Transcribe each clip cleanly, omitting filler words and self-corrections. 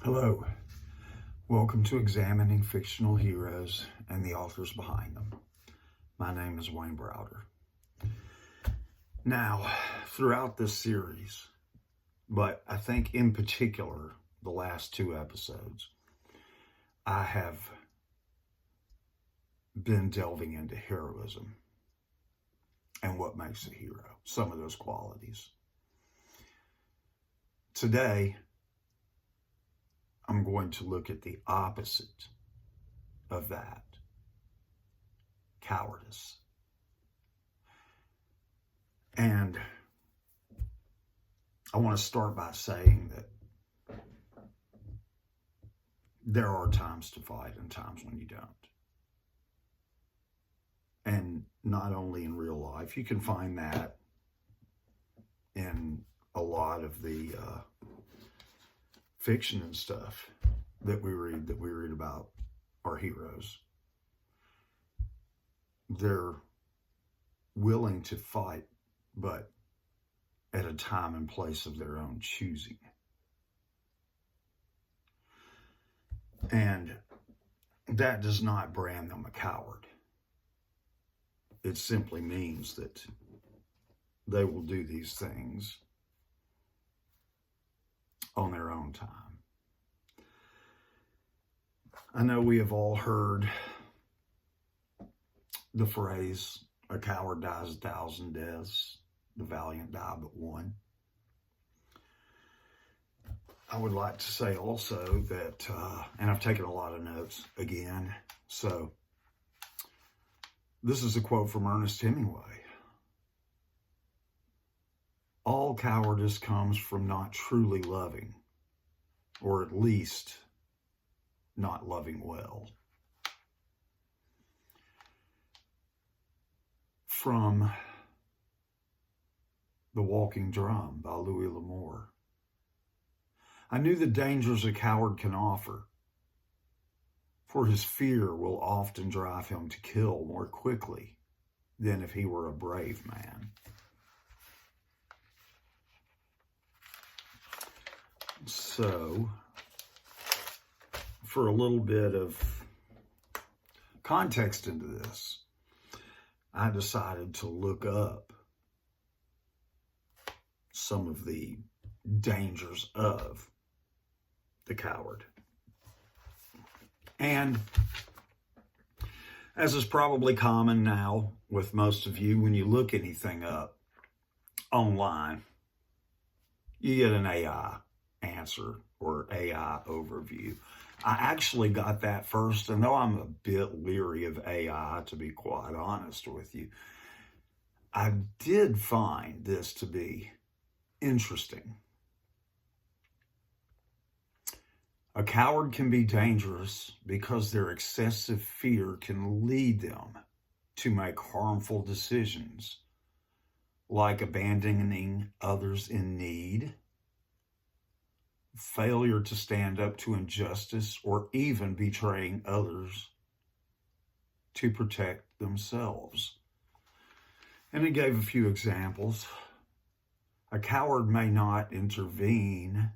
Hello, welcome to Examining Fictional Heroes and the Authors Behind Them. My name is Wayne Browder. Now, throughout this series, but I think in particular the last two episodes, I have been delving into heroism and what makes a hero, some of those qualities. Today, I'm going to look at the opposite of that, cowardice. And I want to start by saying that there are times to fight and times when you don't. And not only in real life, you can find that in a lot of the fiction and stuff that we read about our heroes. They're willing to fight, but at a time and place of their own choosing. And that does not brand them a coward. It simply means that they will do these things on their own time. I know we have all heard the phrase, a coward dies 1,000 deaths, the valiant die but one. I would like to say also that, and I've taken a lot of notes again, so this is a quote from Ernest Hemingway. All cowardice comes from not truly loving, or at least not loving well. From The Walking Drum by Louis L'Amour. I knew the dangers a coward can offer, for his fear will often drive him to kill more quickly than if he were a brave man. So, for a little bit of context into this, I decided to look up some of the dangers of the coward. And as is probably common now with most of you, when you look anything up online, you get an AI answer or AI overview. I actually got that first, and though I'm a bit leery of AI, to be quite honest with you, I did find this to be interesting. A coward can be dangerous because their excessive fear can lead them to make harmful decisions, like abandoning others in need, failure to stand up to injustice, or even betraying others to protect themselves. And it gave a few examples. A coward may not intervene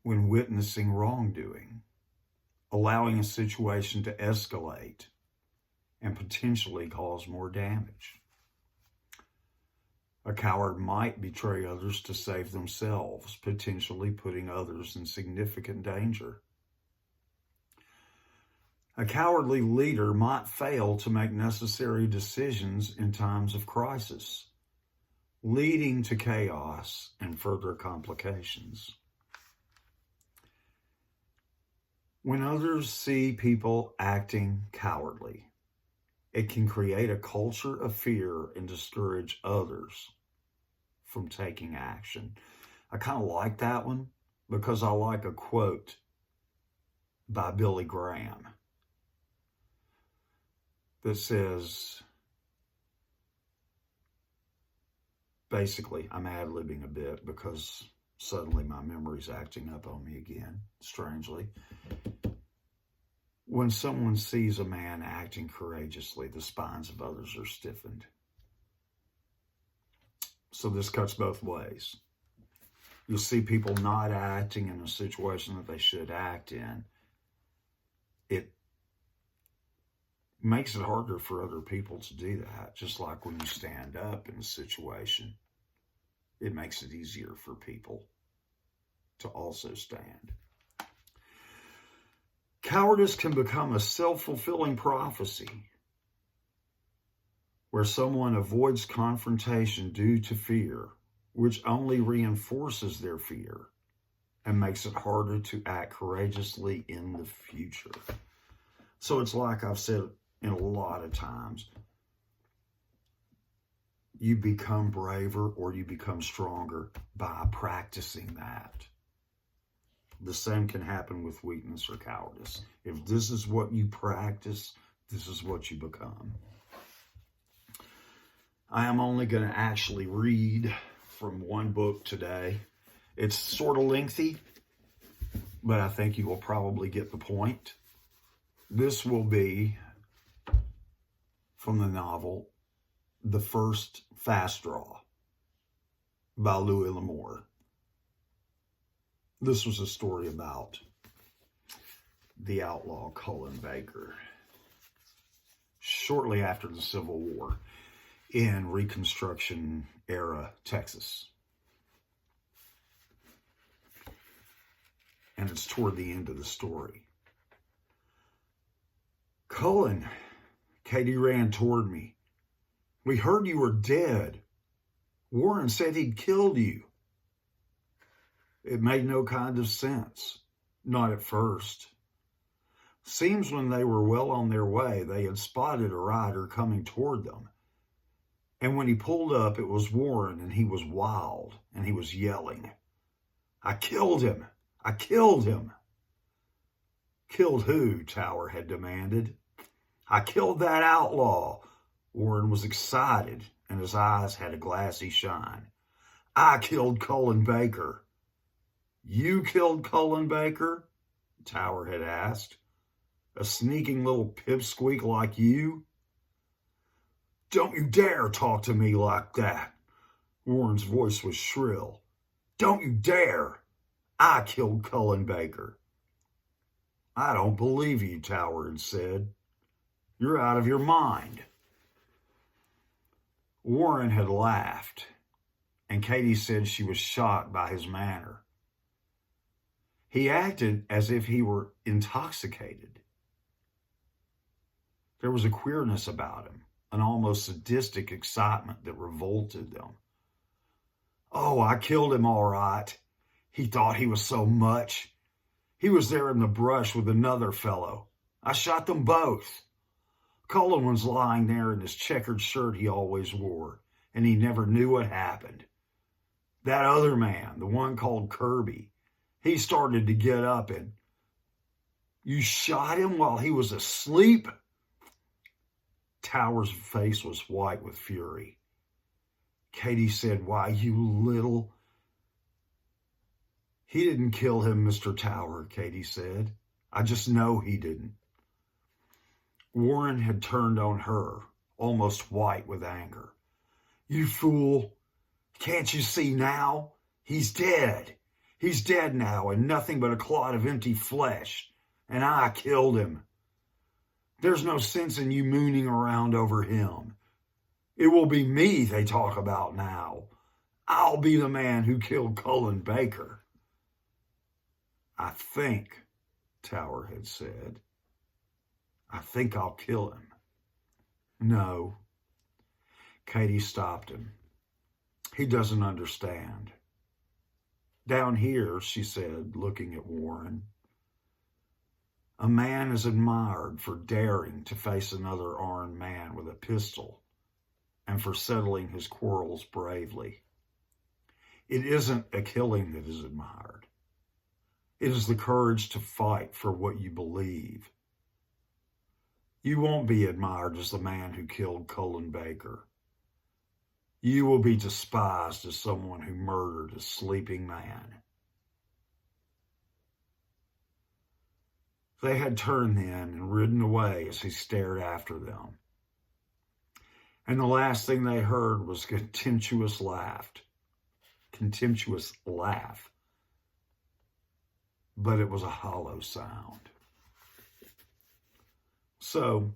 when witnessing wrongdoing, allowing a situation to escalate and potentially cause more damage. A coward might betray others to save themselves, potentially putting others in significant danger. A cowardly leader might fail to make necessary decisions in times of crisis, leading to chaos and further complications. When others see people acting cowardly, it can create a culture of fear and discourage others from taking action. I kind of like that one because I like a quote by Billy Graham that says, basically, I'm ad-libbing a bit because suddenly my memory's acting up on me again, strangely. When someone sees a man acting courageously, the spines of others are stiffened. So this cuts both ways. you'll see people not acting in a situation that they should act in. It makes it harder for other people to do that. Just like when you stand up in a situation, it makes it easier for people to also stand. Cowardice can become a self-fulfilling prophecy where someone avoids confrontation due to fear, which only reinforces their fear and makes it harder to act courageously in the future. So it's like I've said in a lot of times, you become braver or you become stronger by practicing that. The same can happen with weakness or cowardice. If this is what you practice, this is what you become. I am only going to actually read from one book today. It's sort of lengthy, but I think you will probably get the point. This will be from the novel The First Fast Draw by Louis L'Amour. This was a story about the outlaw Cullen Baker shortly after the Civil War in Reconstruction era Texas. And it's toward the end of the story. Cullen, Katie ran toward me. We heard you were dead. Warren said he'd killed you. It made no kind of sense, not at first. Seems when they were well on their way, they had spotted a rider coming toward them. And when he pulled up, it was Warren, and he was wild, and he was yelling, "I killed him! I killed him!" Killed who? Tower had demanded. I killed that outlaw. Warren was excited, and his eyes had a glassy shine. I killed Cullen Baker. You killed Cullen Baker? Tower had asked. A sneaking little pipsqueak like you? Don't you dare talk to me like that. Warren's voice was shrill. Don't you dare. I killed Cullen Baker. I don't believe you, Tower had said. You're out of your mind. Warren had laughed, and Katie said she was shocked by his manner. He acted as if he were intoxicated. There was a queerness about him, an almost sadistic excitement that revolted them. Oh, I killed him all right. He thought he was so much. He was there in the brush with another fellow. I shot them both. Cullen was lying there in his checkered shirt he always wore, and he never knew what happened. That other man, the one called Kirby, he started to get up and... You shot him while he was asleep? Tower's face was white with fury. Katie said, Why, you little... He didn't kill him, Mr. Tower, Katie said. I just know he didn't. Warren had turned on her, almost white with anger. You fool. Can't you see now? He's dead. He's dead now and nothing but a clot of empty flesh. And I killed him. There's no sense in you mooning around over him. It will be me they talk about now. I'll be the man who killed Cullen Baker. I think, Tower had said. I think I'll kill him. No. Katie stopped him. He doesn't understand. Down here, she said, looking at Warren, a man is admired for daring to face another armed man with a pistol and for settling his quarrels bravely. It isn't a killing that is admired. It is the courage to fight for what you believe. You won't be admired as the man who killed Cullen Baker. You will be despised as someone who murdered a sleeping man. They had turned then and ridden away as he stared after them. And the last thing they heard was a contemptuous laugh. contemptuous laugh, but it was a hollow sound. So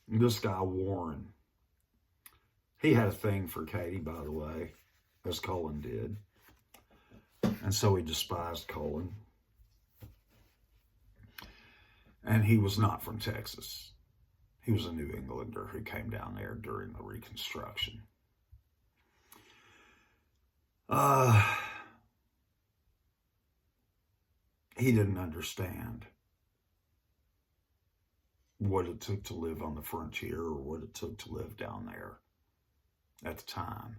this guy, Warren, he had a thing for Katie, by the way, as Cullen did. And so he despised Cullen. And he was not from Texas. He was a New Englander who came down there during the Reconstruction. He didn't understand what it took to live on the frontier or what it took to live down there at the time.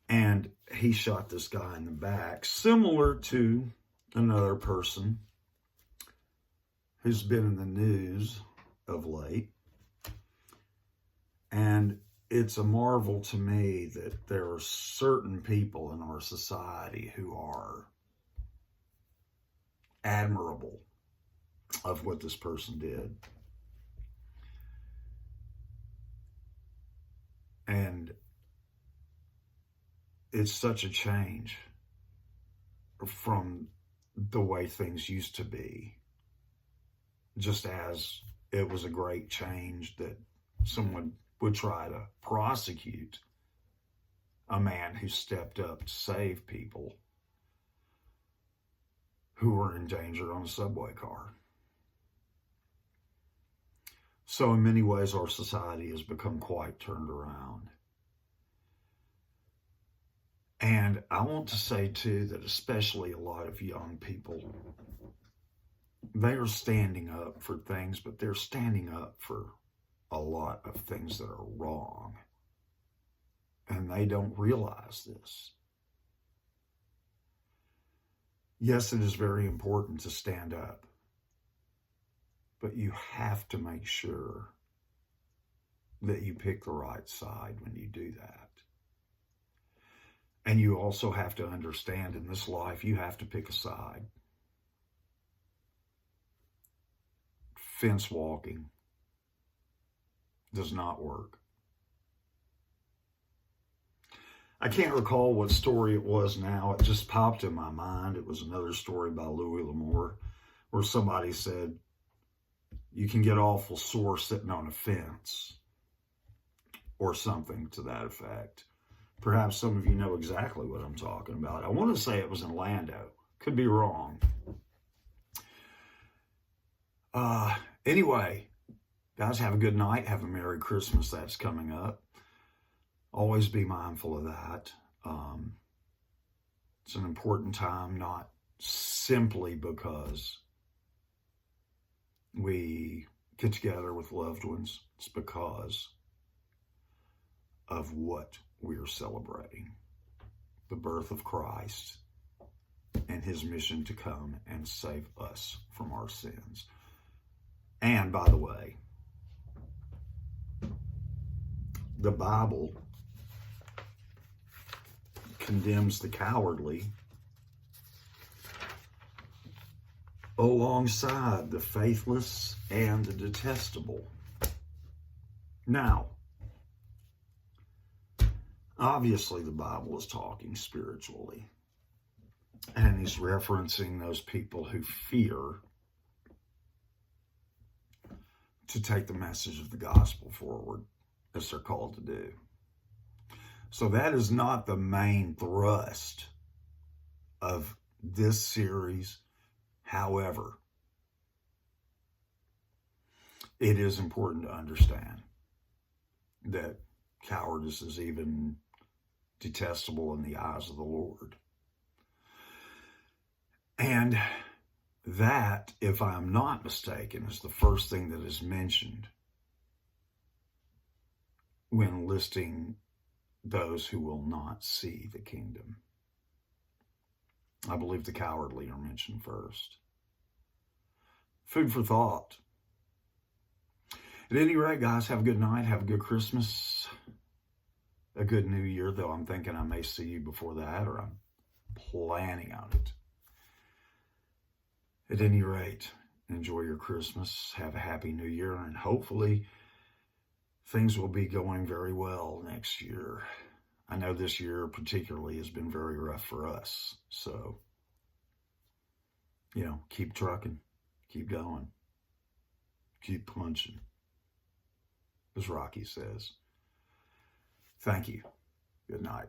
And he shot this guy in the back, similar to another person who's been in the news of late. And it's a marvel to me that there are certain people in our society who are admirable of what this person did. And it's such a change from the way things used to be. Just as it was a great change that someone would try to prosecute a man who stepped up to save people who were in danger on a subway car. So in many ways, our society has become quite turned around. And I want to say, too, that especially a lot of young people, they are standing up for things, but they're standing up for a lot of things that are wrong. And they don't realize this. Yes, it is very important to stand up, but you have to make sure that you pick the right side when you do that. And you also have to understand in this life, you have to pick a side. Fence walking does not work. I can't recall what story it was now. It just popped in my mind. It was another story by Louis L'Amour where somebody said, you can get awful sore sitting on a fence, or something to that effect. Perhaps some of you know exactly what I'm talking about. I want to say it was in Lando. Could be wrong. Anyway, guys, have a good night. Have a Merry Christmas. That's coming up. Always be mindful of that. It's an important time, not simply because we get together with loved ones. It's because of what we are celebrating. The birth of Christ and his mission to come and save us from our sins. And by the way, the Bible condemns the cowardly alongside the faithless and the detestable. Now, obviously the Bible is talking spiritually, and he's referencing those people who fear to take the message of the gospel forward, as they're called to do. So that is not the main thrust of this series. However, it is important to understand that cowardice is even detestable in the eyes of the Lord. And that, if I'm not mistaken, is the first thing that is mentioned when listing those who will not see the kingdom. I believe the cowardly are mentioned first. Food for thought. At any rate, guys, have a good night. Have a good Christmas. A good New Year, though I'm thinking I may see you before that, or I'm planning on it. At any rate, enjoy your Christmas. Have a happy New Year, and hopefully things will be going very well next year. I know this year particularly has been very rough for us. So, keep trucking, keep going, keep punching, as Rocky says. Thank you. Good night.